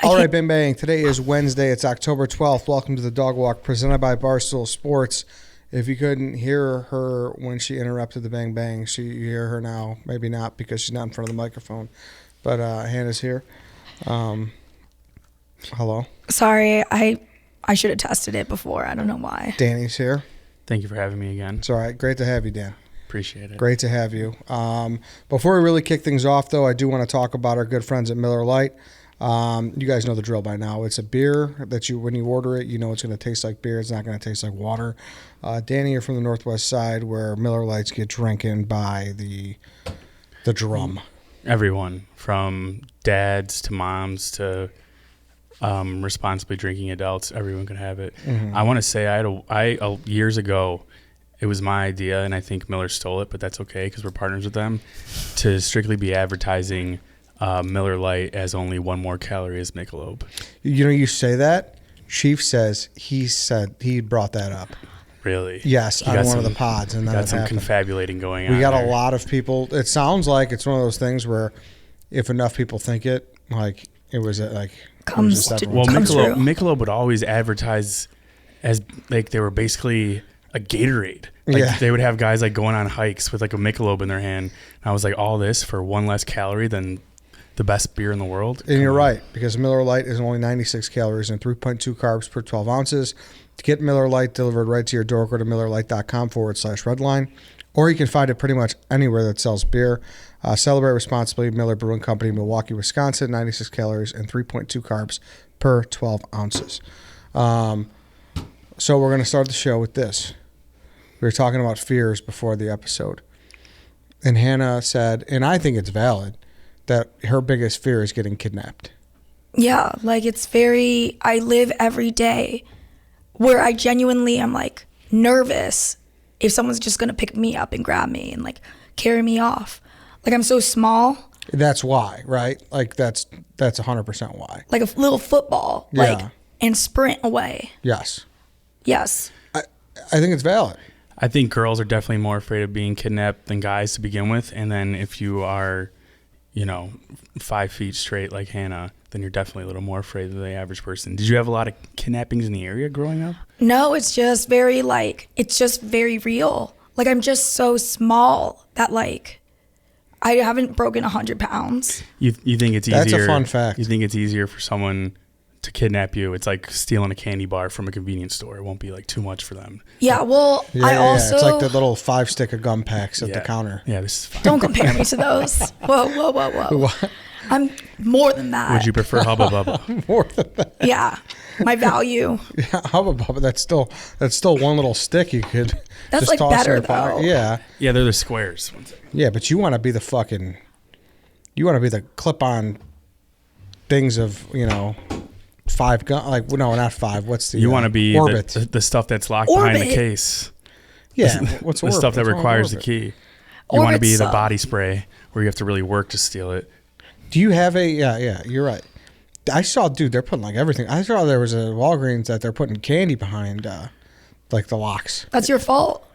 All right, Bang Bang. Today is Wednesday. It's October 12th. Welcome to the Dog Walk presented by Barstool Sports. If you couldn't hear her when she interrupted the Bang Bang, you hear her now. Maybe not because she's not in front of the microphone. But Hannah's here. Hello. Sorry, I should have tested it before. I don't know why. Danny's here. Thank you for having me again. It's all right. Great to have you, Dan. Appreciate it. Great to have you. Before we really kick things off, though, I do want to talk about our good friends at Miller Lite. You guys know the drill by now. It's a beer that when you order it, you know it's going to taste like beer. It's not going to taste like water. Danny, you're from the Northwest side where Miller Lites get drinking by the drum. Everyone, from dads to moms to responsibly drinking adults, everyone can have it. Mm-hmm. I want to say years ago, it was my idea, and I think Miller stole it, but that's okay because we're partners with them, to strictly be advertising Miller Lite as only one more calorie as Michelob. You know, you say that. Chief says he brought that up. Really? Yes, on one of the pods, and got some confabulating going on. We got a lot of people. It sounds like it's one of those things where, if enough people think it, like it was like comes true. Michelob would always advertise as like they were basically a Gatorade. Like they would have guys like going on hikes with like a Michelob in their hand. And I was like, all this for one less calorie than the best beer in the world. And you're right, because Miller Lite is only 96 calories and 3.2 carbs per 12 ounces. To get Miller Lite delivered right to your door, go to MillerLite.com/redline, or you can find it pretty much anywhere that sells beer. Celebrate responsibly. Miller Brewing Company, Milwaukee, Wisconsin, 96 calories and 3.2 carbs per 12 ounces. So we're going to start the show with this. We were talking about fears before the episode. And Hannah said, and I think it's valid, that her biggest fear is getting kidnapped. Yeah, like I live every day where I genuinely am like nervous if someone's just going to pick me up and grab me and like carry me off. Like I'm so small. That's why, right? Like that's 100% why. Like a little football, and sprint away. Yes. I think it's valid. I think girls are definitely more afraid of being kidnapped than guys to begin with. And then if you are, 5 feet straight like Hannah, then you're definitely a little more afraid than the average person. Did you have a lot of kidnappings in the area growing up? No, it's just very real. Like I'm just so small that like I haven't broken 100 pounds. You think it's easier? That's a fun fact. You think it's easier for someone to kidnap you? It's like stealing a candy bar from a convenience store. It won't be like too much for them. Yeah, well, also... It's like the little 5-stick of gum packs at the counter. Yeah, this is fine. Don't compare me to those. Whoa. What? I'm more than that. Would you prefer Hubba Bubba? More than that. Yeah, my value. Yeah, Hubba Bubba, that's still one little stick you could that's just like toss better, in your pocket. though. Yeah. Yeah, they're the squares. Yeah, but you want to be the clip-on things of, 5 gun, like, no, not 5. What's the You want to be Orbit. the stuff that's locked behind the case. Yeah. What's the stuff that requires the key. You want to be the body spray where you have to really work to steal it. Do you have yeah, you're right. I saw, dude, they're putting like everything. I saw there was a Walgreens that they're putting candy behind like the locks. That's your fault.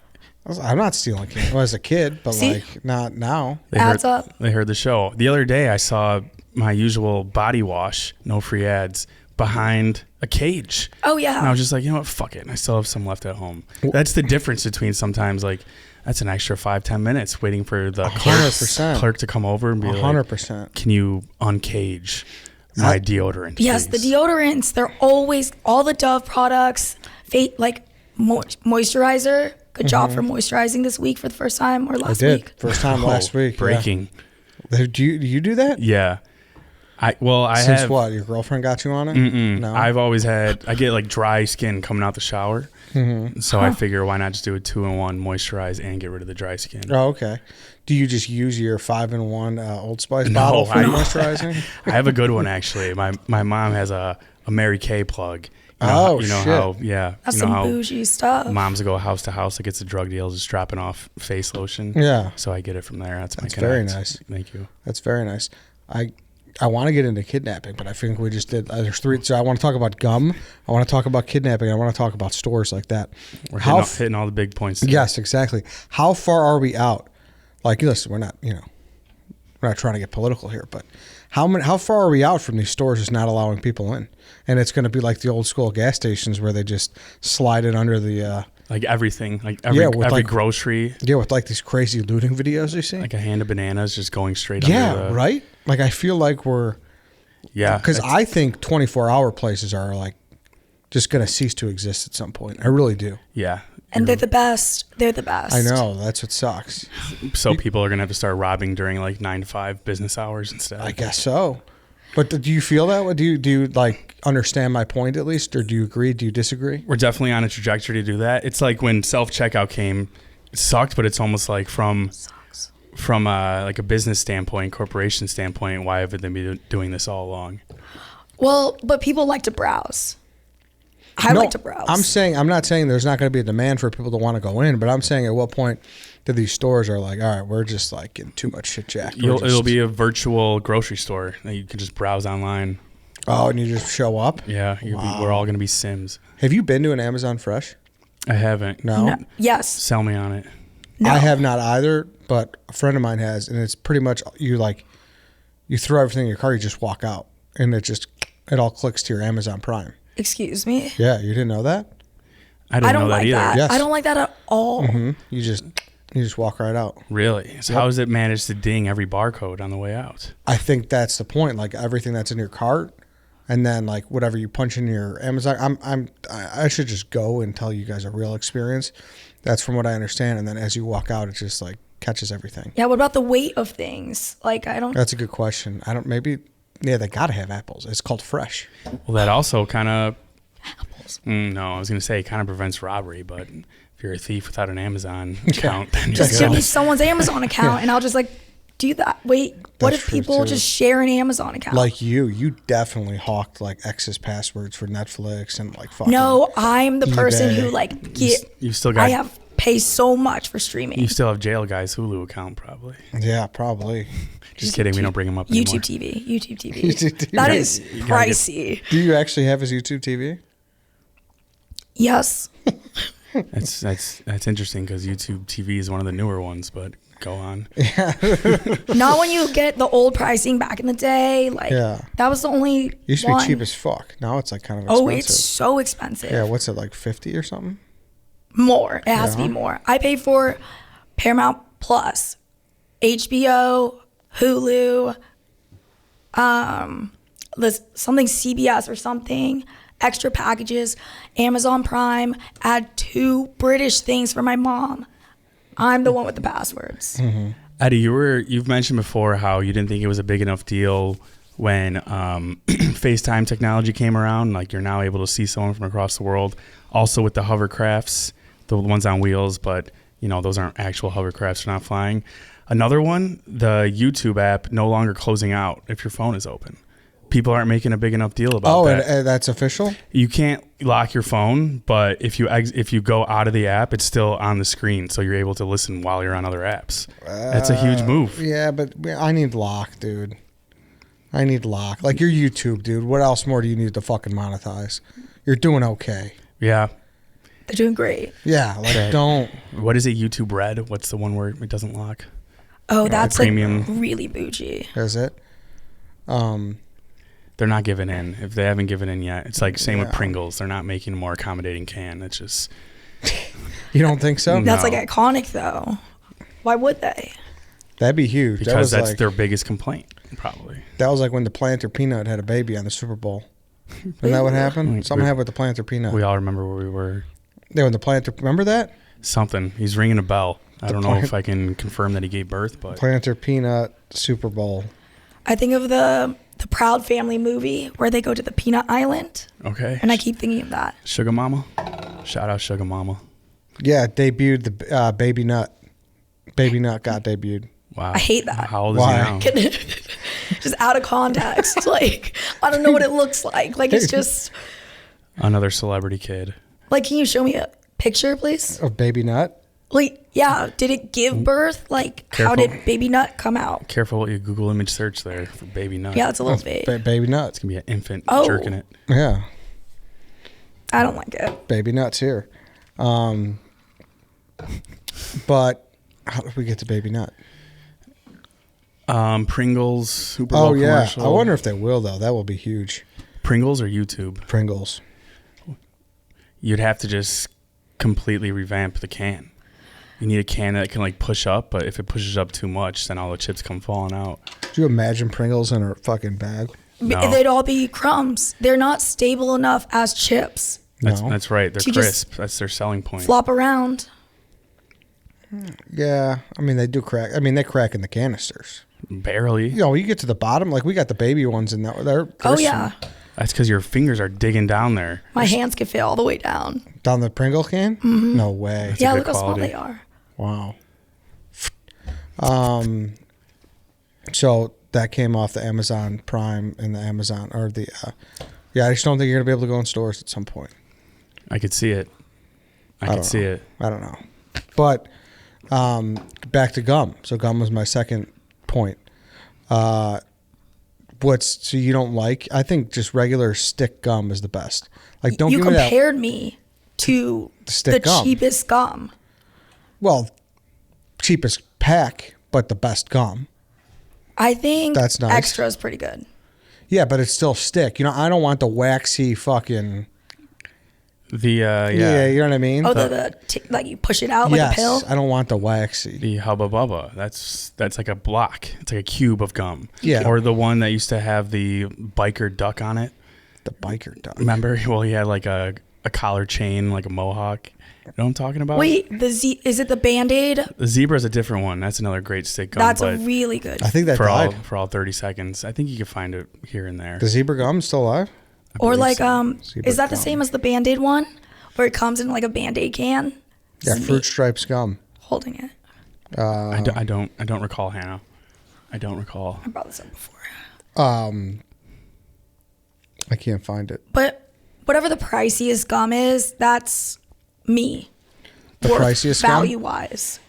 I'm not stealing candy. Well, as a kid, but like not now. They heard the show. The other day I saw my usual body wash, no free ads, behind a cage. Oh, yeah. And I was just like, you know what, fuck it. I still have some left at home. That's the difference between sometimes like, that's an extra 5-10 minutes waiting for the clerk to come over and be 100%. Like, can you uncage my deodorant? Yes, please? The deodorants, they're always, all the Dove products, like moisturizer. Good job for moisturizing this week for the first time or last week. First time last week. Breaking. Yeah. Do you do that? Yeah. Since what? Your girlfriend got you on it? No. I get like dry skin coming out the shower. Mm-hmm. So I figure why not just do a 2-in-1, moisturize and get rid of the dry skin. Oh, okay. Do you just use your 5-in-1 Old Spice bottle for moisturizing? I have a good one actually. My mom has a Mary Kay plug. Shit. That's some bougie stuff. Moms go house to house, like it's a drug deal, just dropping off face lotion. Yeah. So I get it from there. That's my connect. Very nice. Thank you. That's very nice. I want to get into kidnapping, but I think we just did. There's 3. So I want to talk about gum. I want to talk about kidnapping. I want to talk about stores like that. We're hitting all the big points today. Yes, exactly. How far are we out? Like, listen, we're not trying to get political here, but How far are we out from these stores just not allowing people in? And it's going to be like the old school gas stations where they just slide it under the like everything, like every like, grocery. Yeah, with like these crazy looting videos you see. Like a hand of bananas just going straight under the... right? Like I feel like we're... Yeah. Because I think 24-hour places are like just going to cease to exist at some point. I really do. Yeah. And they're the best. They're the best. I know. That's what sucks. So people are going to have to start robbing during like 9 to 5 business hours instead. I guess so. But do you feel that way? Do you like understand my point at least? Or do you agree? Do you disagree? We're definitely on a trajectory to do that. It's like when self-checkout came, it sucked, but it's almost like from like a business standpoint, corporation standpoint, why haven't they been doing this all along? Well, but people like to browse. I like to browse. I'm not saying there's not going to be a demand for people to want to go in, but I'm saying at what point do these stores are like, all right, we're just like getting too much shit jacked. It'll be a virtual grocery store that you can just browse online. Oh, and you just show up? Yeah, we're all going to be Sims. Have you been to an Amazon Fresh? I haven't. No? Yes. Sell me on it. No. I have not either, but a friend of mine has, and it's pretty much you throw everything in your car, you just walk out, and it all clicks to your Amazon Prime. Excuse me? Yeah, you didn't know that? I didn't know that like either. that. Yes. I don't like that at all. Mm-hmm. You just walk right out. Really? So how does it manage to ding every barcode on the way out? I think that's the point. Like everything that's in your cart, and then like whatever you punch in your Amazon. I should just go and tell you guys a real experience. That's from what I understand. And then as you walk out, it just like catches everything. Yeah. What about the weight of things? Like I don't. That's a good question. Yeah, they gotta have apples. It's called Fresh. Well, that also kind of... Apples. No, I was going to say it kind of prevents robbery, but if you're a thief without an Amazon account, then you're Just give good. me someone's Amazon account, and I'll just like do that. Wait, what That's if true, people too. just share an Amazon account? Like you definitely hawked like access passwords for Netflix and like fucking. No, I'm the person eBay. who like get. You still got... I have pay so much for streaming. You still have Jail Guy's Hulu account, probably. Yeah, probably. Just kidding. We don't bring him up anymore. YouTube TV. YouTube TV. That is You gotta get- pricey. Do you actually have his YouTube TV? Yes. That's interesting because YouTube TV is one of the newer ones, but go on. Not when you get the old pricing back in the day. Like Yeah. that was the only Used to one. be cheap as fuck. Now it's like kind of expensive. Oh, it's so expensive. Yeah, what's it like 50 or something? More. It has to Yeah. be more. I pay for Paramount Plus, HBO, Hulu, something CBS or something, extra packages, Amazon Prime, add 2 British things for my mom. I'm the one with the passwords. Mm-hmm. Eddie, you've mentioned before how you didn't think it was a big enough deal when FaceTime technology came around. Like you're now able to see someone from across the world. Also with the hovercrafts, the ones on wheels, but those aren't actual hovercrafts; they're not flying. Another one, the YouTube app no longer closing out if your phone is open. People aren't making a big enough deal about that. And that's official? You can't lock your phone, but if you go out of the app, it's still on the screen, so you're able to listen while you're on other apps. That's a huge move. Yeah, but I need lock, dude. I need lock. Like your YouTube, dude. What else more do you need to fucking monetize? You're doing okay. Yeah. They're doing great. Yeah, like don't. What is it? YouTube Red? What's the one where it doesn't lock? Oh, that's premium. like really bougie. Is it? They're not giving in. If they haven't given in yet, it's like same with Pringles. They're not making a more accommodating can. It's just... You don't think so? No. That's like iconic though. Why would they? That'd be huge. Because that's like, their biggest complaint, probably. That was like when the Planter Peanut had a baby on the Super Bowl. Isn't that what happened? Something happened with the Planter Peanut. We all remember where we were. Yeah, when the Planter... Remember that? Something. He's ringing a bell. I don't know if I can confirm that he gave birth, but... Planter Peanut Super Bowl. I think of the Proud Family movie where they go to the Peanut Island. Okay. And I keep thinking of that. Sugar Mama. Shout out Sugar Mama. Yeah, debuted the Baby Nut. Baby Nut got debuted. Wow. I hate that. How old Why? is he now? Just out of context. Like, I don't know what it looks like. Like, it's just... Another celebrity kid. Like, can you show me a picture, please? Of Baby Nut? Like, yeah, did it give birth? Like, how Careful. did Baby Nut come out? Careful what you Google image search there for baby nut. Yeah, it's a little vague. Baby Nut. It's going to be an infant Oh. jerking it. Yeah, I don't like it. Baby Nut's here. But how did we get to Baby Nut? Pringles Super Bowl Oh yeah, commercial. I wonder if they will though. That will be huge. Pringles or YouTube? Pringles. You'd have to just completely revamp the can. You need a can that can like push up, but if it pushes up too much, then all the chips come falling out. Could you imagine Pringles in a fucking bag? No. They'd all be crumbs. They're not stable enough as chips. No. That's right. They're To just crisp. That's their selling point. Flop around. Yeah, I mean they do crack. I mean they crack in the canisters. Barely. You know, you get to the bottom, like we got the baby ones in that. They're Oh yeah, That's because your fingers are digging down there. my hands can fit all the way down. down the Pringle can. No way. Yeah, good look how small quality. they are. Wow. So that came off the Amazon Prime and the Amazon or the. Yeah, I just don't think you're gonna be able to go in stores at some point. I could see it. I could don't see know. it. I don't know, but back to gum. So gum was my second point. So you don't like? I think just regular stick gum is the best. Like don't You give me that. compared me to Stick the gum. cheapest gum. Well, cheapest pack, but the best gum. I think That's nice. Extra is pretty good. Yeah, but it's still stick. You know, I don't want the waxy fucking. Yeah, You know what I mean. Oh, like you push it out like yes, a pill. I don't want the waxy. The Hubba Bubba. That's like a block. It's like a cube of gum. Yeah. Or the one that used to have the biker duck on it. The biker duck. Remember? Well, he had like a collar chain, like a mohawk. You know what I'm talking about? Wait, is it the Band-Aid? The zebra is a different one. That's another great stick gum. That's but really good. I think that for died. all 30 seconds. I think you can find it here and there. The zebra gum still alive? Or believe like so. Zebra is that the gum. same as the Band-Aid one? Where it comes in like a Band-Aid can? Yeah, It's fruit neat. stripes gum. Holding it. I don't recall, Hannah. I don't recall. I brought this up before. I can't find it. But whatever the priciest gum is, that's me. The priciest gum? value-wise.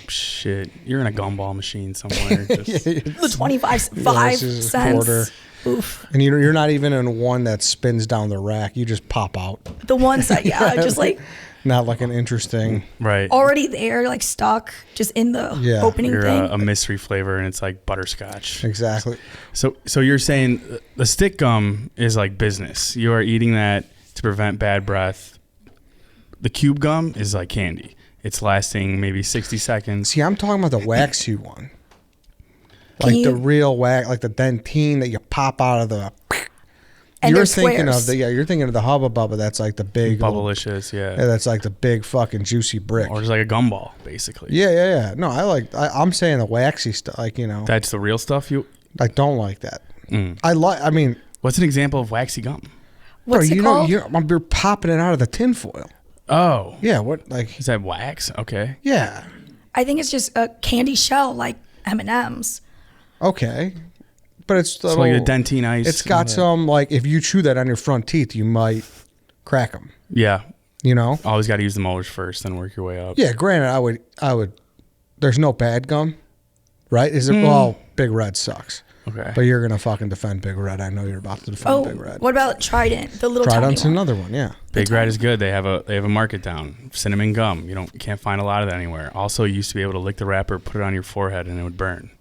Shit, you're in a gumball machine somewhere. Just, The 25 this is a cents. quarter. Oof. And you're not even in one that spins down the rack. You just pop out. The ones that just like Not like an interesting. right. already there, like stuck, just in the Yeah. opening You're thing. a mystery flavor, and it's like butterscotch. Exactly. So you're saying the stick gum is like business. You are eating that to prevent bad breath. The cube gum is like candy. It's lasting maybe 60 seconds. See, I'm talking about the waxy one. Can Like you- the real wax, like the dentine that you pop out of the. And you're they're thinking squares. of you're thinking of the Hubba Bubba. That's like the big. little- Bubblicious, Yeah, yeah. that's like the big fucking juicy brick. Or just like a gumball, basically. Yeah. No, I'm saying the waxy stuff. Like That's the real stuff. I don't like that. Mm. I mean, What's an example of waxy gum? What's bro, it called? you're popping it out of the tinfoil. Oh, Yeah, what like? is that wax? Okay. Yeah, I think it's just a candy shell like M&M's. okay, but it's So like the dentine ice. It's got some like if you chew that on your front teeth, you might crack them. Yeah. You know? Always got to use the molars first, then work your way up. Yeah. Granted, I would. There's no bad gum, right? Is it? Well, Big Red sucks. Okay. But you're gonna fucking defend Big Red. I know you're about to defend Oh, Big Red. what about Trident? The little tiny Trident's one. another one. Yeah. Big Red is good. They have a market down. Cinnamon gum. You can't find a lot of that anywhere. Also, you used to be able to lick the wrapper, put it on your forehead, and it would burn.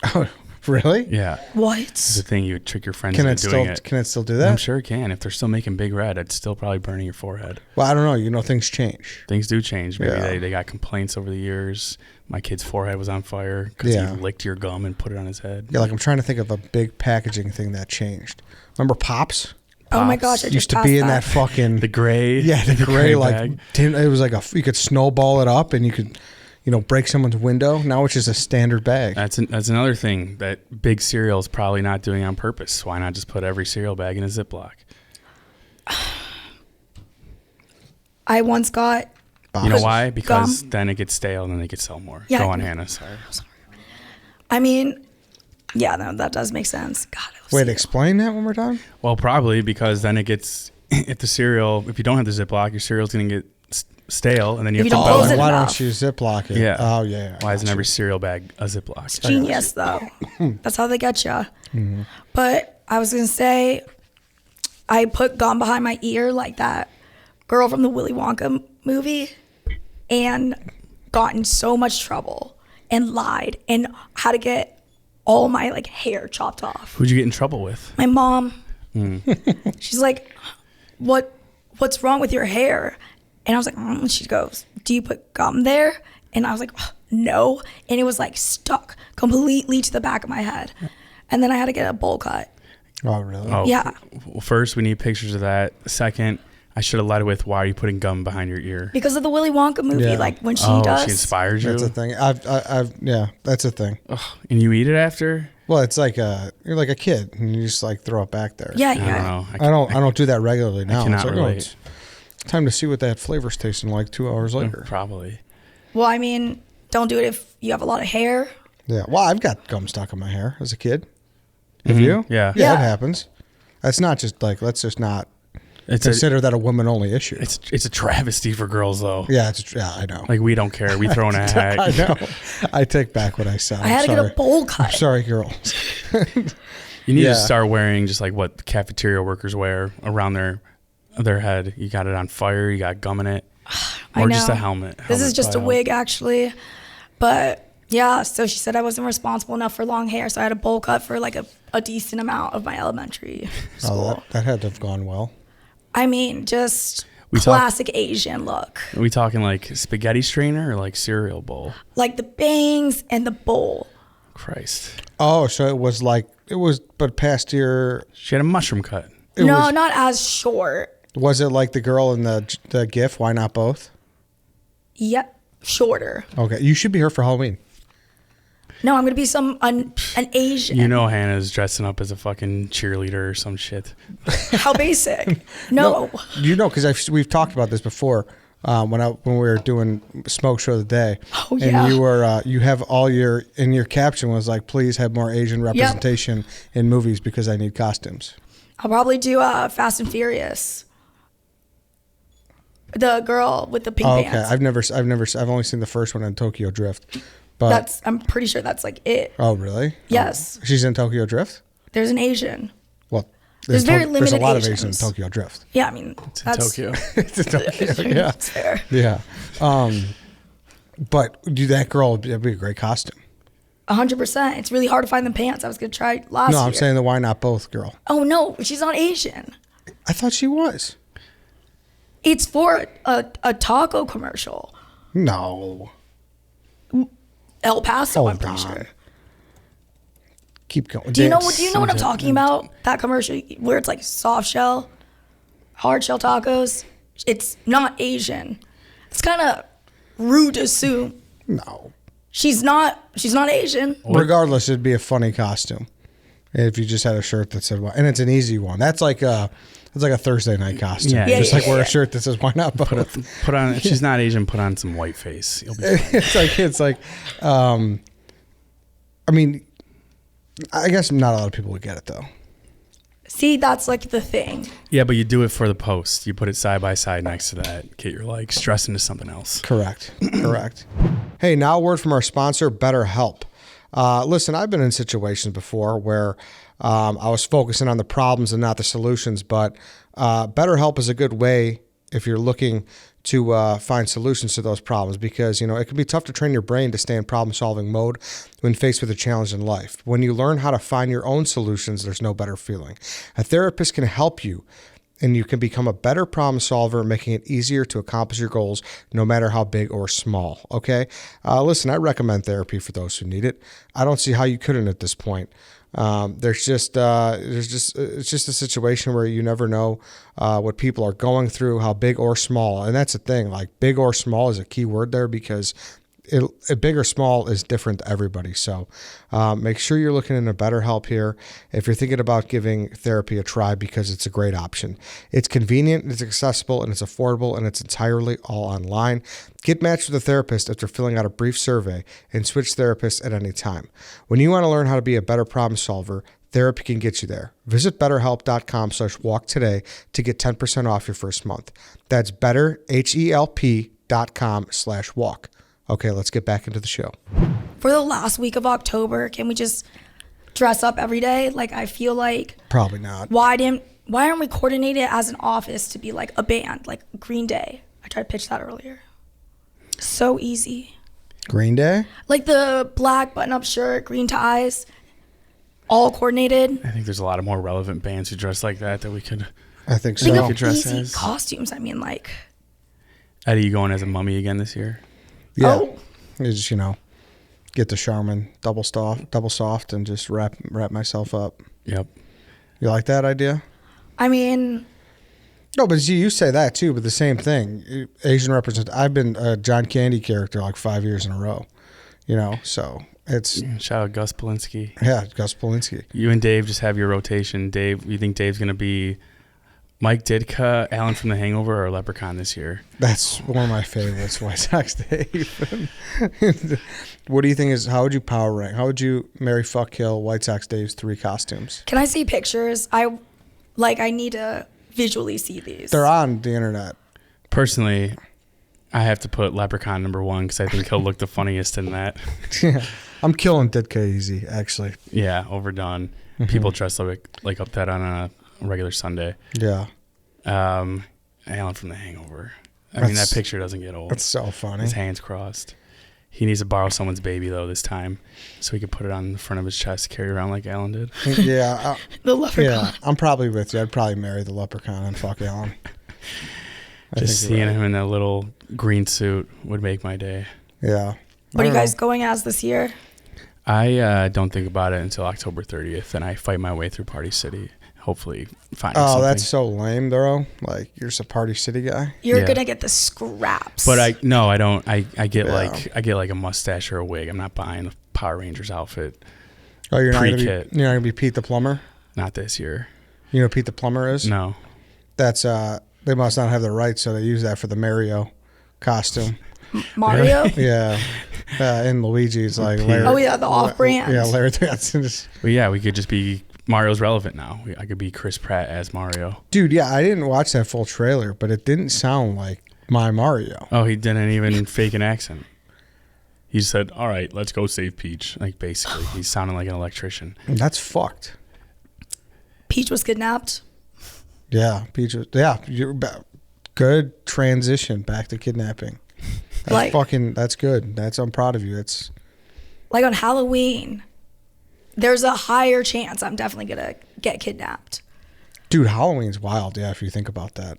Oh, really? Yeah. It's What? the thing. You would trick your friends Can into it doing still? it. Can it still do that? I'm sure it can. If they're still making Big Red, it's still probably burning your forehead. Well, I don't know. You know, things change. Things do change. Maybe Yeah. they got complaints over the years. My kid's forehead was on fire because Yeah. he licked your gum and put it on his head. Yeah, like I'm trying to think of a big packaging thing that changed. Remember Pops? Oh my Pops gosh! I just Used to passed be in that fucking The gray. yeah, the gray like bag. it was like you could snowball it up and you could, break someone's window. Now it's just a standard bag. That's another thing that big cereal is probably not doing on purpose. Why not just put every cereal bag in a Ziploc? I once got. You know Pops. why? Because Gum. then it gets stale and then they could sell more. Yeah. Go on, Hannah. Sorry. I mean, yeah, no, that does make sense. God, I love Wait, cereal. explain that one more time. Well, probably because then it gets if you don't have the Ziploc, your cereal's going to get stale and then you If have you to don't close buy it Why enough. don't you Ziploc it? Yeah. Oh yeah. Why isn't every cereal bag a Ziploc? Genius though. That's how they get you. But I was gonna say, I put gum behind my ear like that girl from the Willy Wonka movie, and got in so much trouble and lied and had to get all my like hair chopped off. Who'd you get in trouble with? My mom. She's like, what's wrong with your hair? And I was like, She goes, do you put gum there? And I was like, no. And it was like stuck completely to the back of my head. And then I had to get a bowl cut. Oh, really? Oh, Yeah. Well, first, we need pictures of that. Second, I should have led with, why are you putting gum behind your ear? Because of the Willy Wonka movie, Yeah. like when she She does. inspires you? That's a thing. Yeah, that's a thing. Ugh, and you eat it after? Well, it's like you're like a kid and you just like throw it back there. Yeah, I don't yeah. know. I don't do that regularly now. cannot It's like, relate. it's time to see what that flavor's tasting like 2 hours later. Probably. Well, I mean, don't do it if you have a lot of hair. Yeah. Well, I've got gum stuck in my hair as a kid. Have you? Yeah. Yeah, Yeah. it happens. That's not just like, let's just not It's consider that a woman only issue. it's a travesty for girls, though. Yeah, I know. Like, we don't care. We throw in a hat. I know. I take back what I said. I had to get a bowl cut. Sorry, girls. You need Yeah. to start wearing just like what cafeteria workers wear around their head. You got it on fire. You got gum in it. I Or just know. a helmet. This is just a probably wig, actually. But yeah, so she said I wasn't responsible enough for long hair, so I had a bowl cut for like a decent amount of my elementary school. That had to have gone well. I mean, just We talk- classic Asian look. Are we talking like spaghetti strainer or like cereal bowl? Like the bangs and the bowl. Christ. Oh, so it was but past your. She had a mushroom cut. It No, was, not as short. Was it like the girl in the GIF? Why not both? Yep, shorter. Okay, you should be here for Halloween. No, I'm gonna be an Asian. You know Hannah's dressing up as a fucking cheerleader or some shit. How basic? No. You know, because we've talked about this before. When we were doing Smoke Show of the Day, Oh, yeah. and you have all your caption was like, please have more Asian representation in movies because I need costumes. I'll probably do Fast and Furious. The girl with the pink Oh, okay, pants. I've only seen the first one in Tokyo Drift, but I'm pretty sure that's like it. oh really? Yes. She's in Tokyo Drift. There's an Asian. Well, There's very there's a limited lot of Asians. Asians in Tokyo Drift. Yeah, I mean, It's in that's Tokyo. It's in Tokyo, yeah, That's fair. yeah. But that girl would be a great costume. 100%. It's really hard to find the pants. I was gonna try last No, year. I'm saying the why not both girl. Oh no, she's not Asian. I thought she was. It's for a taco commercial. No. El Paso, Hold I'm pretty on. sure. Keep going. Do you know what I'm talking about? That commercial where it's like soft shell, hard shell tacos. It's not Asian. It's kind of rude to assume. No. She's not Asian. Regardless, it'd be a funny costume if you just had a shirt that said "Why," and it's an easy one. That's like a Thursday night costume. Yeah. Just Yeah, like yeah, wear yeah. a shirt that says "Why not both." Put on, if she's not Asian, put on some white face. You'll be fine. it's like, I mean, I guess not a lot of people would get it though. See, that's like the thing. Yeah, but you do it for the post. You put it side by side next to that. Get your like stress into something else. Correct. Correct. Hey, now a word from our sponsor, BetterHelp. Listen, I've been in situations before where I was focusing on the problems and not the solutions, but BetterHelp is a good way if you're looking to find solutions to those problems because, it can be tough to train your brain to stay in problem-solving mode when faced with a challenge in life. When you learn how to find your own solutions, there's no better feeling. A therapist can help you and you can become a better problem solver, making it easier to accomplish your goals, no matter how big or small. Okay? Listen, I recommend therapy for those who need it. I don't see how you couldn't at this point. It's just a situation where you never know what people are going through, how big or small. And that's the thing, like big or small is a key word there because big or small is different to everybody. So make sure you're looking into BetterHelp here if you're thinking about giving therapy a try because it's a great option. It's convenient, it's accessible, and it's affordable, and it's entirely all online. Get matched with a therapist after filling out a brief survey and switch therapists at any time. When you want to learn how to be a better problem solver, therapy can get you there. Visit betterhelp.com/walk today to get 10% off your first month. That's betterhelp.com/walk. Okay, let's get back into the show. For the last week of October, can we just dress up every day? Like, I feel like Probably not. why aren't we coordinated as an office to be like a band, like Green Day? I tried to pitch that earlier. So easy. Green Day? Like the black button-up shirt, green ties, all coordinated. I think there's a lot of more relevant bands who dress like that we could. I think Think so. of dress easy as. costumes. I mean, like, Eddie, you going as a mummy again this year? Yeah. oh, You just, get the Charmin double soft, and just wrap myself up. Yep. You like that idea? I mean, No, but you say that too, but the same thing. Asian represent. I've been a John Candy character like 5 years in a row, so it's, Shout out Gus Polinski. yeah, Gus Polinski. You and Dave just have your rotation. Dave, you think Dave's going to be Mike Ditka, Alan from The Hangover, or Leprechaun this year? That's one of my favorites, White Sox Dave. What do you think how would you power rank? How would you marry, fuck, kill White Sox Dave's 3 costumes? can I see pictures? I need to visually see these. They're on the internet. Personally, I have to put Leprechaun number 1 because I think he'll look the funniest in that. Yeah. I'm killing Ditka easy, actually. Yeah, overdone. People dress like up that on a regular Sunday. Yeah. Alan from The Hangover. I mean, that picture doesn't get old. That's so funny. His hands crossed. He needs to borrow someone's baby, though, this time, so he could put it on the front of his chest, carry it around like Alan did. Yeah. The leprechaun. Yeah, I'm probably with you. I'd probably marry the Leprechaun and fuck Alan. Just seeing him in that little green suit would make my day. Yeah. What are you guys going as this year? I don't think about it until October 30th, and I fight my way through Party City, hopefully finding Oh, something. that's so lame, though. Like, you're just a Party City guy. You're Yeah. gonna get the scraps. But I don't. I get Yeah. like a mustache or a wig. I'm not buying the Power Rangers outfit. Oh, you're not Pre-kit. gonna be Pete the Plumber? Not this year. You know who Pete the Plumber is? No. That's they must not have the rights, so they use that for the Mario costume. Mario. Yeah. And Luigi's like Larry. Oh yeah, the off-brand. Yeah, Larry. That's just, Well, yeah, we could just be Mario's relevant now. I could be Chris Pratt as Mario. dude. Yeah, I didn't watch that full trailer, but it didn't sound like my Mario. Oh, he didn't even fake an accent. He said, "All right, let's go save Peach." Like basically, he's sounding like an electrician. That's fucked. Peach was kidnapped. Yeah, Peach. Good transition back to kidnapping. That's good. I'm proud of you. It's Like on Halloween, there's a higher chance I'm definitely gonna get kidnapped. dude. Halloween's wild. Yeah, if you think about that.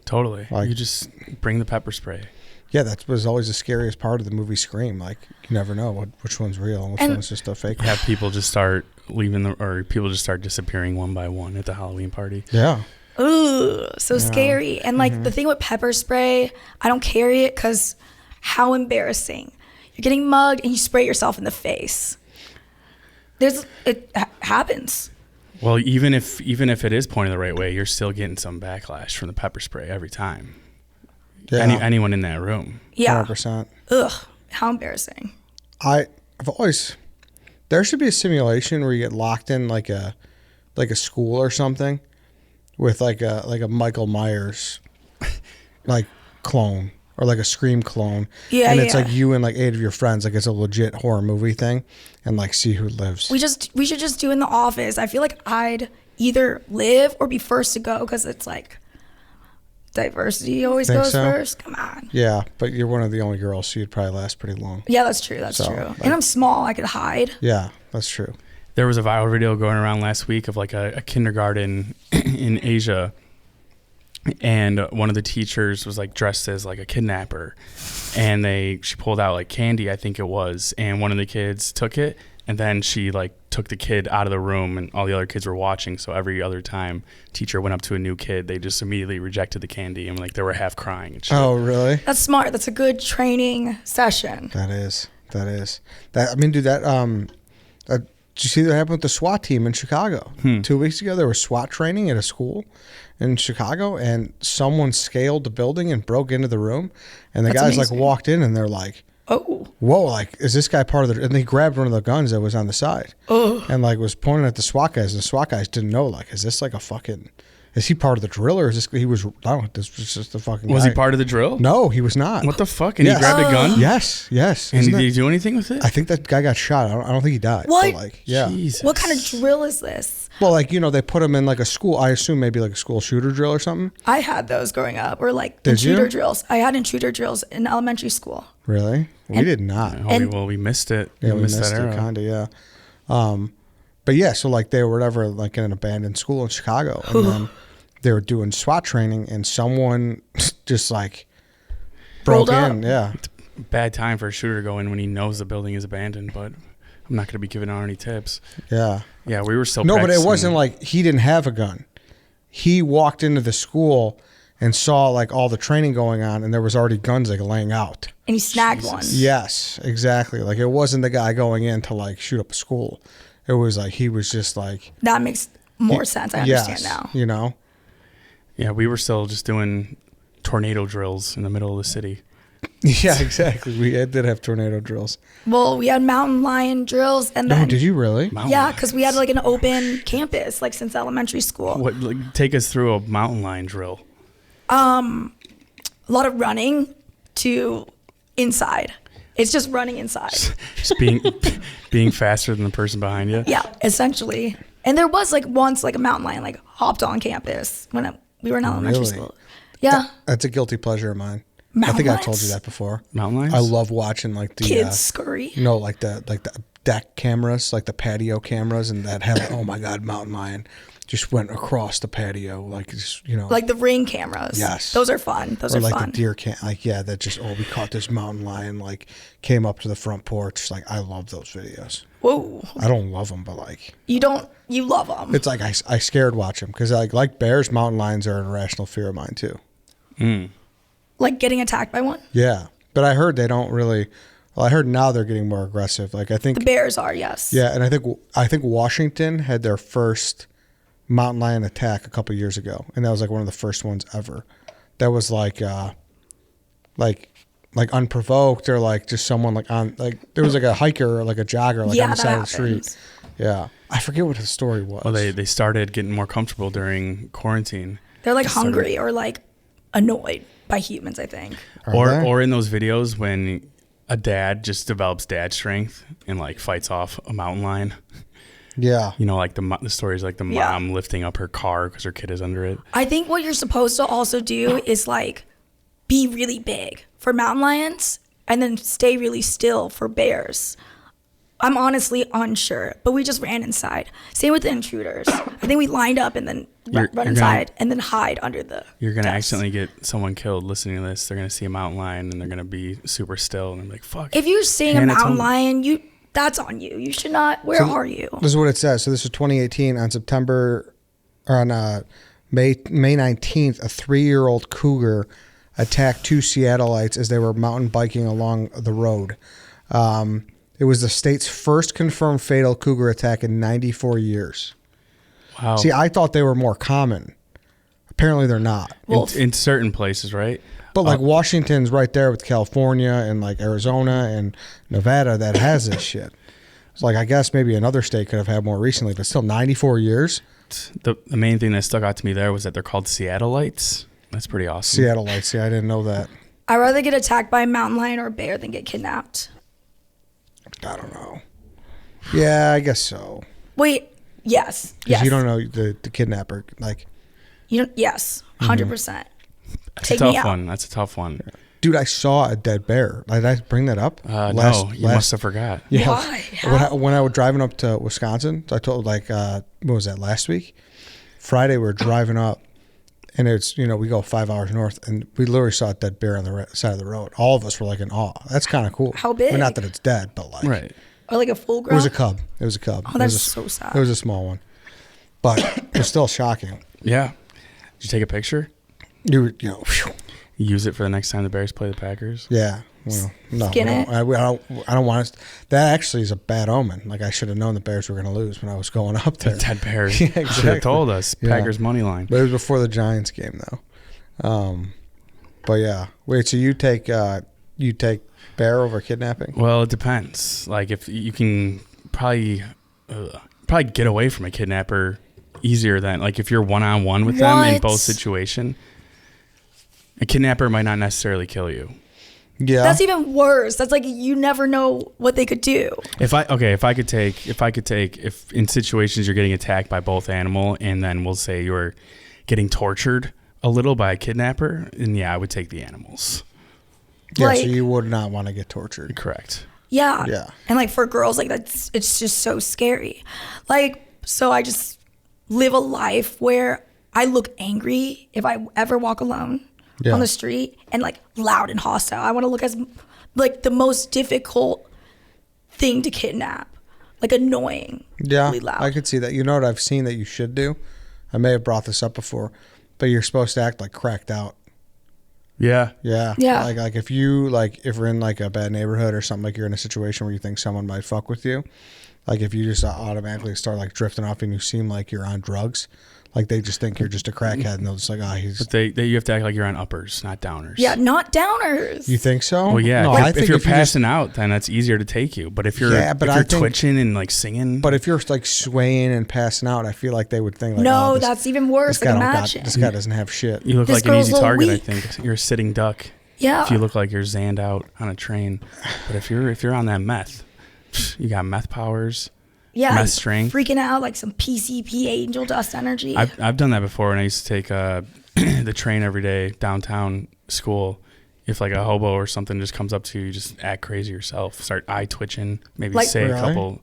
Totally. Like- You just bring the pepper spray. Yeah, that was always the scariest part of the movie Scream. Like, you never know which one's real and which And- one's just a fake. Have people just start leaving or people just start disappearing one by one at the Halloween party. Yeah. Ooh, so scary. And like the thing with pepper spray, I don't carry it because how embarrassing. You're getting mugged and you spray yourself in the face. It happens. Well, even if it is pointed the right way, you're still getting some backlash from the pepper spray every time. Yeah. Anyone in that room. Yeah. 100%. Ugh, how embarrassing. I've always, there should be a simulation where you get locked in like a school or something with like a Michael Myers like clone or like a Scream clone. Yeah, and it's yeah. like you and like 8 of your friends, like it's a legit horror movie thing, and like see who lives. We should just do in the office. I feel like I'd either live or be first to go because it's like diversity always Think goes so? first. Come on. Yeah, but you're one of the only girls, so you'd probably last pretty long. Yeah, that's true. That's So, true. like- And I'm small. I could hide. Yeah, that's true. There was a viral video going around last week of like a kindergarten in Asia, and one of the teachers was like dressed as like a kidnapper, and she pulled out like candy, I think it was, and one of the kids took it, and then she like took the kid out of the room, and all the other kids were watching. So every other time teacher went up to a new kid, they just immediately rejected the candy, and like they were half crying and shit. Oh, really? That's smart. That's a good training session. That is. That, I mean, dude, did you see what happened with the SWAT team in Chicago? 2 weeks ago, there was SWAT training at a school in Chicago, and someone scaled the building and broke into the room, and the That's guys amazing. like walked in, and they're like, Oh. "Whoa! Like, is this guy part of the?" And they grabbed one of the guns that was on the side, and like was pointing at the SWAT guys, and the SWAT guys didn't know, like, is this like a fucking? Is he part of the drill, or is this? He was. No, this was just a fucking. Was guy. he part of the drill? No, he was not. What the fuck? And Yes. he grabbed a gun? Yes. And Isn't did he that- do anything with it? I think that guy got shot. I don't think he died. What? But like, yeah. Jesus. What kind of drill is this? Well, like, they put him in like a school. I assume maybe like a school shooter drill or something. I had those growing up, or like Did you? intruder drills. I had intruder drills in elementary school. Really? We did not. Oh, we missed it. Yeah, we missed missed that it, era. kind of. Yeah. but yeah, so like they were whatever, like in an abandoned school in Chicago, and then they were doing SWAT training, and someone just like broke in. Yeah, Bad time for a shooter to go in when he knows the building is abandoned, but I'm not going to be giving out any tips. yeah. Yeah, we were still No, but it practicing. wasn't like he didn't have a gun. He walked into the school and saw like all the training going on, and there was already guns like laying out. And he snagged one. Yes, exactly. Like it wasn't the guy going in to like shoot up a school. It was like he was just like. That makes more sense. I understand now. You know. Yeah, we were still just doing tornado drills in the middle of the city. Yeah, exactly. We did have tornado drills. Well, we had mountain lion drills, and then Did you really? yeah, because we had like an open campus like since elementary school. What? Like, take us through a mountain lion drill. A lot of running to inside. It's just running inside. Just being faster than the person behind you. Yeah, essentially. And there was like once like a mountain lion like hopped on campus when we were in elementary Really? school. Yeah. That's a guilty pleasure of mine. I Mountain think I lions? told you that before. Mountain lions? I love watching like the Kids scurry. no, like the deck cameras, like the patio cameras, and that have oh my god, mountain lion just went across the patio, like just Like the ring cameras. Yes. Those are fun. Those or are like fun. the deer cam, like yeah, that just we caught this mountain lion, like came up to the front porch. Like I love those videos. Whoa. I don't love them, but like You love them. it's like I scared watch them because like bears, mountain lions are an irrational fear of mine too. Like getting attacked by one? Yeah, but I heard they don't really. Well, I heard now they're getting more aggressive. Like I think The bears are, yes. yeah, and I think Washington had their first mountain lion attack a couple years ago, and that was like one of the first ones ever. That was like unprovoked or like just someone like on like there was like a hiker or like a jogger like Yeah, on the that side of the street. happens. Yeah, I forget what his story was. Well, they started getting more comfortable during quarantine. They're like hungry or like annoyed by humans, I think. Or in those videos when a dad just develops dad strength and like fights off a mountain lion. Yeah, Like the stories like the mom lifting up her car because her kid is under it. I think what you're supposed to also do is like be really big for mountain lions and then stay really still for bears. I'm honestly unsure, but we just ran inside. Same with the intruders. I think we lined up and then run inside and then hide under the You're going to desk. accidentally get someone killed listening to this. They're going to see a mountain lion and they're going to be super still and they're like, fuck. If you're seeing a Hannah mountain told me. lion, that's on you. You should not. Where are you? this is what it says. So this is 2018 on May 19th. A 3-year-old cougar attacked 2 Seattleites as they were mountain biking along the road. It was the state's first confirmed fatal cougar attack in 94 years. Wow. See, I thought they were more common. Apparently, they're not. In certain places, right? But like Washington's right there with California and like Arizona and Nevada that has this shit. It's like I guess maybe another state could have had more recently, but still 94 years. The main thing that stuck out to me there was that they're called Seattleites. That's pretty awesome. Seattleites. See, I didn't know that. I'd rather get attacked by a mountain lion or a bear than get kidnapped. I don't know. Yeah, I guess so. Wait, yes. Because Yes. you don't know the kidnapper. Like, Yes, 100%. That's Take a me tough out. one. That's a tough one. dude, I saw a dead bear. Did I bring that up? No, you must have forgot. Yeah. Why? How? When I was driving up to Wisconsin, I told what was that, last week? Friday we were driving up, and it's, we go 5 hours north, and we literally saw a dead bear on the side of the road. All of us were like in awe. That's kind of cool. How big? I mean, not that it's dead, but like. Right. Or like a full It grown? was a cub. It was a cub. Oh, that's It was so sad. It was a small one, but it was still shocking. Yeah. Did you take a picture? Phew. Use it for the next time the Bears play the Packers? Yeah. Well, no, Skin it. I don't want to. That actually is a bad omen. Like I should have known the Bears were going to lose when I was going up there. Dead Bears. Yeah, Should exactly. have told us. Yeah. Packers money line. But it was before the Giants game, though. But yeah, wait. So you take bear over kidnapping? Well, it depends. Like if you can probably get away from a kidnapper easier than like if you're one-on-one with them in What? both situation. A kidnapper might not necessarily kill you. Yeah. That's even worse. That's like you never know what they could do. If in situations you're getting attacked by both animal and then we'll say you're getting tortured a little by a kidnapper, then yeah, I would take the animals. Yeah. like- So you would not want to get tortured. Correct. Yeah. Yeah. And like for girls, like it's just so scary. Like, so I just live a life where I look angry if I ever walk alone Yeah. on the street and like loud and hostile. I want to look as like the most difficult thing to kidnap, like annoying. Yeah, really loud. I could see that. You know what I've seen that you should do? I may have brought this up before, but you're supposed to act like cracked out. Yeah. Yeah. Yeah. Like if you if you're in like a bad neighborhood or something, like you're in a situation where you think someone might fuck with you, like if you just automatically start like drifting off and you seem like you're on drugs, like they just think you're just a crackhead and they'll just like, he's. But you have to act like you're on uppers, not downers. Yeah, not downers. You think so? Well, yeah. No, if you're passing out, then that's easier to take you. But if you're twitching and like singing. But if you're like swaying and passing out, I feel like they would think like, no, that's even worse. Like imagine. This guy doesn't have shit. You look This like an girl's easy a little target, weak. I think. You're a sitting duck. Yeah. If you look like you're zanned out on a train. But if you're on that meth, you got meth powers. Yeah, meth strength. Freaking out like some PCP angel dust energy. I've done that before when I used to take the train every day downtown school. If like a hobo or something just comes up to you, just act crazy yourself. Start eye twitching. Maybe Like- say Really?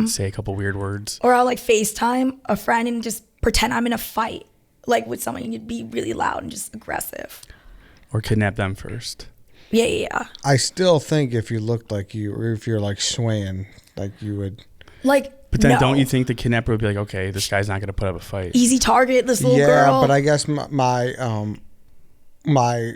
say a couple weird words. Or I'll like FaceTime a friend and just pretend I'm in a fight, like with someone. And you'd be really loud and just aggressive. Or kidnap them first. Yeah. I still think if you looked like you, or if you're like swaying, like you would. Like, But then no. don't you think the kidnapper would be like, okay, this guy's not going to put up a fight? Easy target, this little girl. Yeah, but I guess my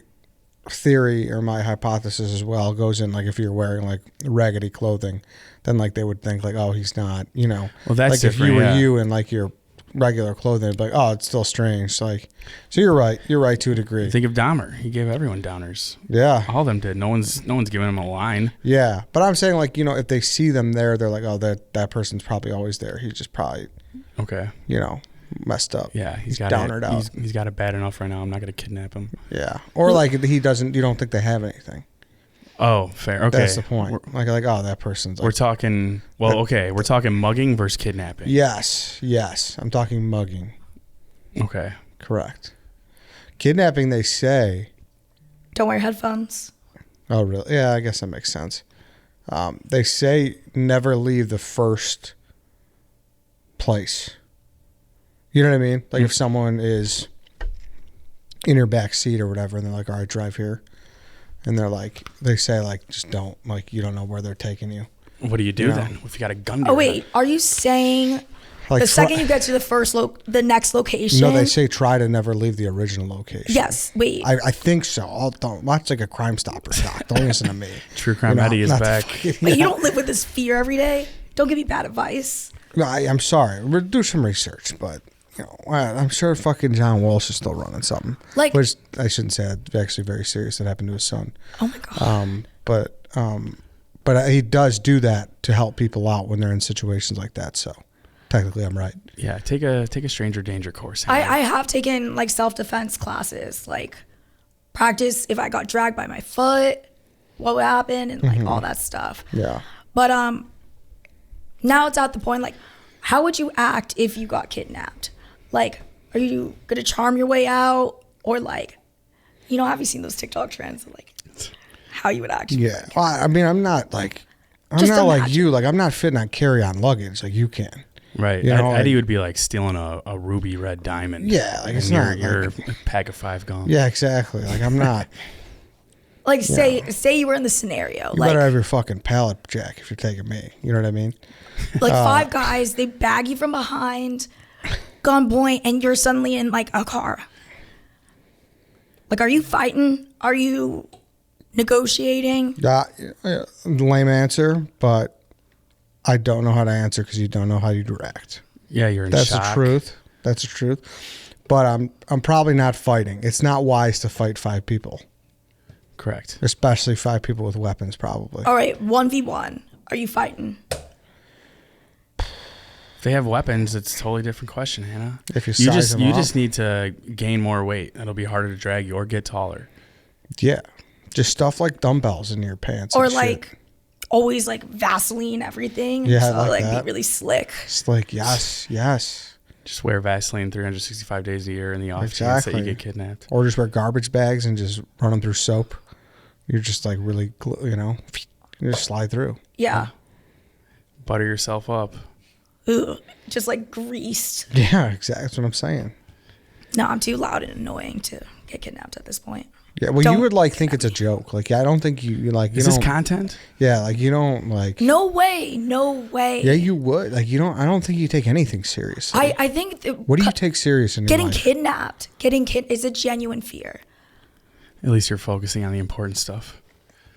theory or my hypothesis as well goes in like if you're wearing like raggedy clothing, then like they would think like, oh, he's not, Well, that's like if you different, were yeah. you in like your regular clothing, it'd be like, oh, it's still strange. Like, so you're right to a degree. Think of Dahmer. He gave everyone downers. Yeah, All of them did. No one's giving him a line. yeah. But I'm saying like if they see them there, they're like, oh, that person's probably always there. He's just probably Okay. messed up. Yeah, he's got downered out. He's got it bad enough right now. I'm not going to kidnap him. Yeah, or like he doesn't. You don't think they have anything. Oh, fair. Okay. That's the point. Like oh, that person's. Like, We're talking. Well, okay. We're talking mugging versus kidnapping. yes. I'm talking mugging. Okay. Correct. Kidnapping, they say. Don't wear headphones. Oh, really? Yeah, I guess that makes sense. They say never leave the first place. You know what I mean? Like if someone is in your back seat or whatever, and they're like, all right, drive here. And they're like, they say like, just don't, like, you don't know where they're taking you. What do you do No. then if you got a gun? To Oh your wait, head? are you saying Like the second you get to the next location? No, they say try to never leave the original location. Yes. Wait. I think so. Don't watch like a Crime Stoppers doc. Don't listen to me. True Crime Eddie is not the back. Wait, you don't live with this fear every day. Don't give me bad advice. No, I'm sorry. We'll do some research, but I'm sure fucking John Walsh is still running something. Like- which I shouldn't say. It's actually very serious. That happened to his son. Oh my god. But he does do that to help people out when they're in situations like that. So technically, I'm right. Yeah, take a stranger danger course. I have taken like self-defense classes, like practice if I got dragged by my foot, what would happen, and like all that stuff. Yeah. But now it's at the point like, how would you act if you got kidnapped? Like, are you gonna charm your way out, or like, have you seen those TikTok trends of like how you would act? Yeah. Well, I mean, I'm not like Just like imagine. you. Like I'm not fitting on carry-on luggage like you can. Right. Eddie would be like stealing a ruby red diamond. Yeah, like it's and not your like- pack of 5 gum. Yeah, exactly. Like I'm not. Like say you were in the scenario, You like better have your fucking pallet jack if you're taking me. You know what I mean? like 5 guys, they bag you from behind, gunpoint, and you're suddenly in like a car. Like, are you fighting? Are you negotiating? Yeah, lame answer, but I don't know how to answer because you don't know how you'd react. Yeah, you're in That's shock. the truth. That's the truth. But I'm probably not fighting. It's not wise to fight 5 people, Correct. especially 5 people with weapons. Probably. All right, 1v1. Are you fighting? If they have weapons, it's a totally different question, Hannah. If you size them you up. just need to gain more weight. It'll be harder to drag you or get taller. Yeah, just stuff like dumbbells in your pants. Or and shit. like always like Vaseline everything? Yeah, I so like like that. be really slick. It's like yes. Just wear Vaseline 365 days a year in the off chance that Exactly. you get kidnapped. Or just wear garbage bags and just run them through soap. You're just like really, You just slide through. Yeah. Butter yourself up. Ugh, just like greased. Yeah, exactly. That's what I'm saying. No, I'm too loud and annoying to get kidnapped at this point. Yeah, well, Don't you would like think it's a joke. Like, yeah, I don't think you like. You Is this don't- content? Yeah, like you don't like. No way. No way. Yeah, you would. Like, you don't. I don't think you take anything seriously. I think What do you take serious in your getting life? kidnapped, is a genuine fear. At least you're focusing on the important stuff.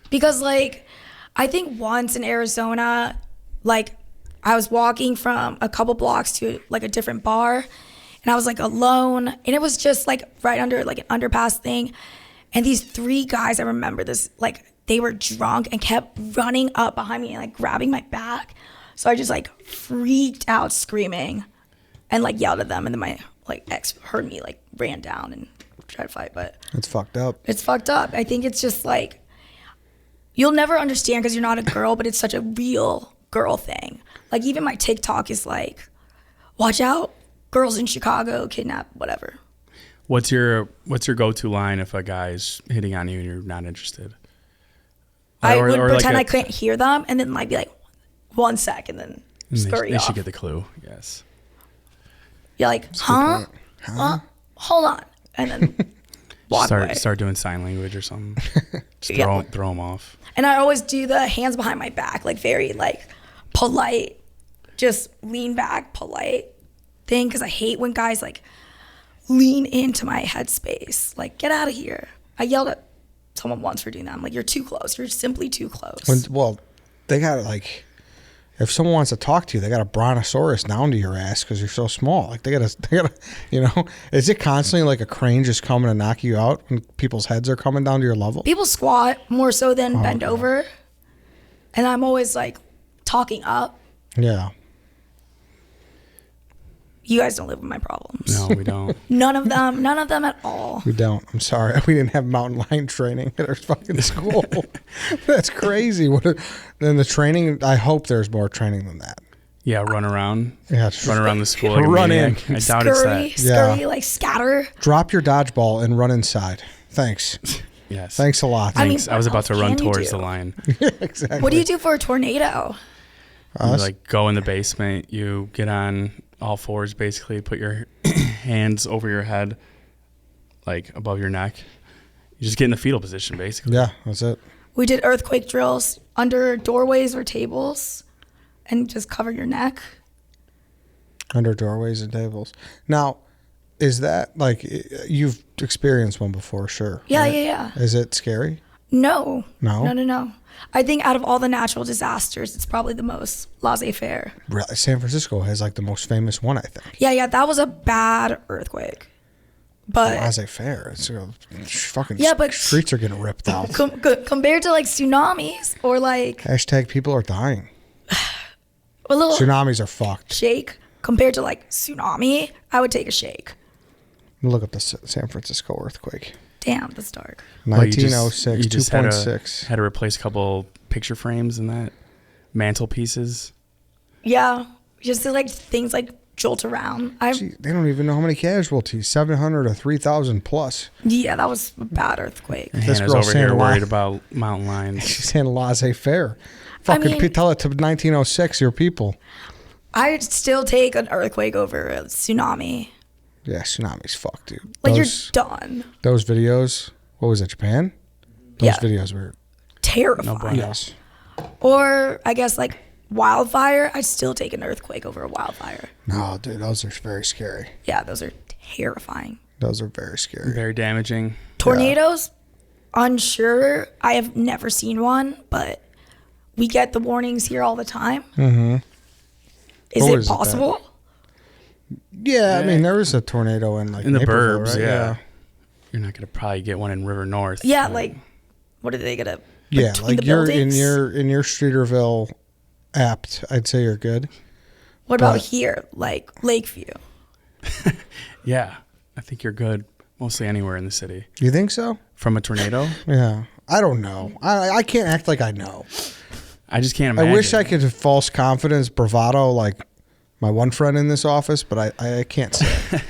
Because like, I think once in Arizona, like I was walking from a couple blocks to like a different bar, and I was like alone, and it was just like right under like an underpass thing. And these 3 guys, I remember this, like they were drunk and kept running up behind me and like grabbing my back. So I just like freaked out screaming and like yelled at them. And then my like ex heard me, like ran down and tried to fight. But It's fucked up. it's fucked up. I think it's just like, you'll never understand because you're not a girl, but it's such a real girl thing. Like even my TikTok is like, watch out, girls in Chicago kidnap, whatever. What's your go-to line if a guy's hitting on you and you're not interested? I would like pretend I couldn't hear them and then like be like, 1 sec, and then scurry they off. should get the clue. Yes. You're like, huh? Hold on. And then walk away. Start doing sign language or something. Just Yeah. throw them off. And I always do the hands behind my back, like very like polite, just lean back, polite thing. Cause I hate when guys like lean into my headspace. Like, get out of here. I yelled at someone once for doing that. I'm like, you're too close. You're simply too close. Well, they got like, if someone wants to talk to you, they got a brontosaurus down to your ass because you're so small. Like they gotta, you know. Is it constantly like a crane just coming to knock you out when people's heads are coming down to your level? People squat more so than bend okay. over. And I'm always like talking up. Yeah. You guys don't live with my problems. No, we don't. None of them at all. We don't. I'm sorry. We didn't have mountain lion training at our fucking school. That's crazy. Then the training, I hope there's more training than that. Yeah, run around. Yeah, Run around the school. Like Run a in. maniac. I doubt it's Scurry, that. scurry, Yeah. like scatter. Drop your dodgeball and run inside. Thanks. Yes. Thanks a lot. I mean, Thanks. I was what about to else run can you towards do? the line. Exactly. What do you do for a tornado? You like go in the basement. You get on all fours, basically. Put your hands over your head, like above your neck. You just get in the fetal position, basically. Yeah, that's it. We did earthquake drills under doorways or tables and just cover your neck. Under doorways and tables. Now, is that like you've experienced one before? Sure. Yeah, right? yeah. Is it scary? No. No? No. I think out of all the natural disasters, it's probably the most laissez-faire. Really? San Francisco has like the most famous one, I think. Yeah, that was a bad earthquake. But Laissez-faire. It's fucking Yeah, but- streets are getting ripped out. compared to like tsunamis or like Hashtag people are dying. a little Tsunamis are fucked. shake, compared to like tsunami, I would take a shake. Look up the San Francisco earthquake. Damn, that's dark. Well, you just- 1906, you just had 2.6. Had to replace a couple picture frames and that mantelpieces. Yeah, just the, like things like jolt around. Gee, they don't even know how many casualties. 700 to 3,000 plus. Yeah, that was a bad earthquake. And This Hannah's girl's over here saying worried li- about mountain lions. She's saying laissez-faire. Fucking mean- tell it to 1906, your people. I'd still take an earthquake over a tsunami. Yeah, tsunami's fucked, dude. Like Those, you're done. those videos, what was it, Japan? Those Yeah. videos were, Terrifying. No bueno. yes. Or I guess like wildfire. I'd still take an earthquake over a wildfire. No, dude, those are very scary. Yeah, those are terrifying. Those are very scary. Very damaging. Tornadoes, unsure. I have never seen one, but we get the warnings here all the time. Mm-hmm. Is What it is it possible? Yeah, I mean, there was a tornado in like In the Naperville, burbs, right? yeah. You're not gonna probably get one in River North. Yeah, like what are they gonna? Yeah, between like the you're buildings? in your Streeterville apt, I'd say you're good. What about but- here, like Lakeview? Yeah, I think you're good mostly anywhere in the city. You think so? From a tornado, Yeah. I don't know. I can't act like I know. I just can't imagine. I wish I could have false confidence, bravado, like my one friend in this office, but I can't say.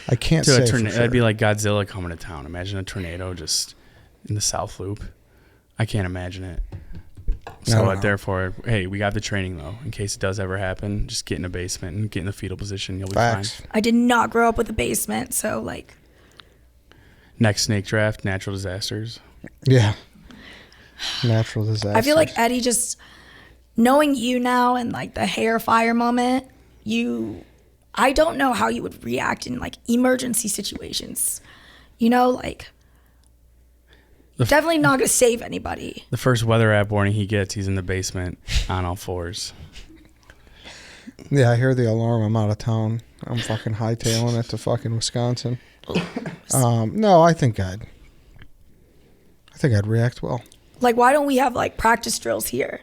I can't To say a for tornado, sure. that'd be like Godzilla coming to town. Imagine a tornado just in the South Loop. I can't imagine it. So therefore, hey, we got the training though. In case it does ever happen, just get in a basement and get in the fetal position. You'll be Facts. fine. I did not grow up with a basement, so like. Next snake draft, natural disasters. Yeah. Natural disasters. I feel like Eddie, just knowing you now and like the hair fire moment, I don't know how you would react in like emergency situations. You know, like definitely not going to save anybody. The first weather app warning he gets, he's in the basement on all fours. Yeah, I hear the alarm. I'm out of town. I'm fucking hightailing it to fucking Wisconsin. No, I think I'd react well. Like, why don't we have like practice drills here?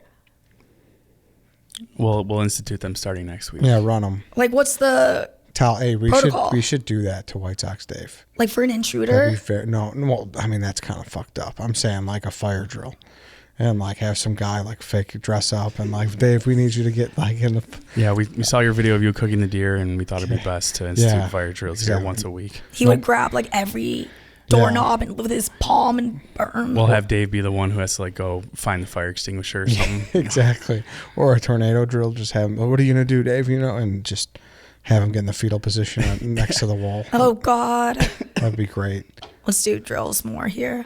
We'll institute them starting next week. Yeah, run them. Like, what's the Hey, protocol? we should do that to White Sox Dave. Like for an That'd intruder? be fair. No, well, I mean that's kind of fucked up. I'm saying like a fire drill, and like have some guy like fake dress up and like, Dave, we need you to get like in the. Yeah, we saw your video of you cooking the deer, and we thought it'd be best to institute fire drills here exactly. once a week. He would grab like every doorknob and with his palm and burn. We'll have Dave be the one who has to like go find the fire extinguisher or something. Exactly, or a tornado drill. Just have him. What are you gonna do, Dave? You know, and just have him get in the fetal position next to the wall. Oh God. That'd be great. Let's do drills more here.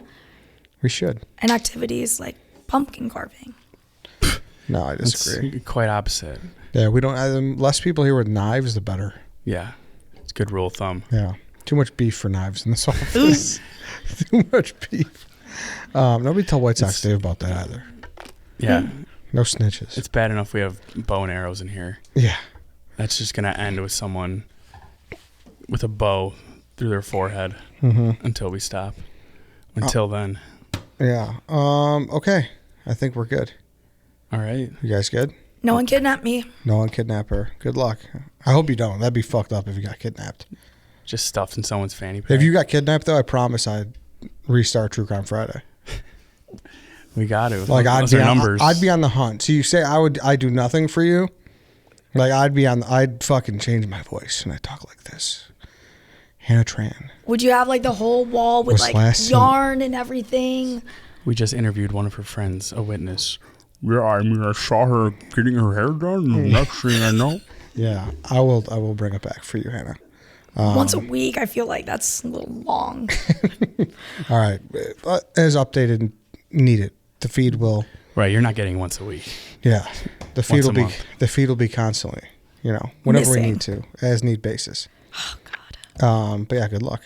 We should. And activities like pumpkin carving. No, I disagree. It's quite opposite. Yeah, we don't. Less people here with knives, the better. Yeah, it's a good rule of thumb. Yeah, too much beef for knives in this office. Too much beef. Nobody tell White Sox Dave about that either. Yeah, no snitches. It's bad enough we have bow and arrows in here. Yeah, that's just gonna end with someone with a bow through their forehead until we stop. Until then. Yeah. Okay. I think we're good. All right. You guys good? No one kidnapped me. No one kidnapped her. Good luck. I hope you don't. That'd be fucked up if you got kidnapped. Just stuffed in someone's fanny pack. If you got kidnapped, though, I promise I'd restart True Crime Friday. We got it. Like I'd be on the hunt. So you say I do nothing for you. Like I'd fucking change my voice and I'd talk like this. Hannah Tran. Would you have like the whole wall with like yarn and everything? We just interviewed one of her friends, a witness. Yeah, I mean, I saw her getting her hair done. And the next thing I know. Yeah, I will bring it back for you, Hannah. Once a week, I feel like that's a little long. All right, as updated, needed. The feed will. Right, you're not getting once a week. Yeah, the feed will be constantly. You know, whenever we need to, as need basis. Oh God. But yeah, good luck.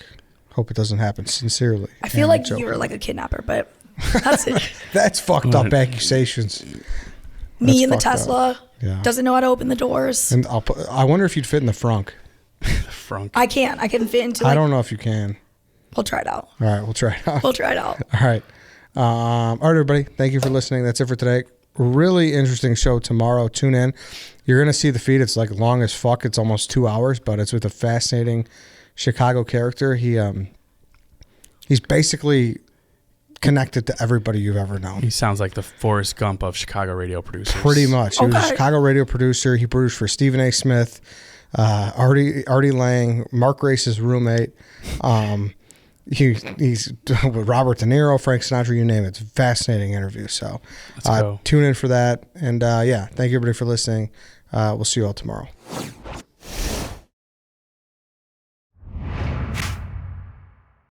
Hope it doesn't happen. Sincerely. I feel like you're like a kidnapper, but that's it. That's fucked up accusations. Me in the Tesla. Yeah. Doesn't know how to open the doors. And I wonder if you'd fit in the frunk. The frunk. I can't. I can fit into. I don't know if you can. We'll try it out. All right, we'll try it out. We'll try it out. All right. All right, everybody. Thank you for listening. That's it for today. Really interesting show tomorrow. Tune in. You're gonna see the feed. It's like long as fuck. It's almost 2 hours, but it's with a fascinating Chicago character. He's basically connected to everybody you've ever known. He sounds like the Forrest Gump of Chicago radio producers. Pretty much. He was a Chicago radio producer. He produced for Stephen A. Smith, Artie Lang, Mark Grace's roommate. He's with Robert De Niro, Frank Sinatra, you name it. It's a fascinating interview. So tune in for that. And thank you everybody for listening. We'll see you all tomorrow.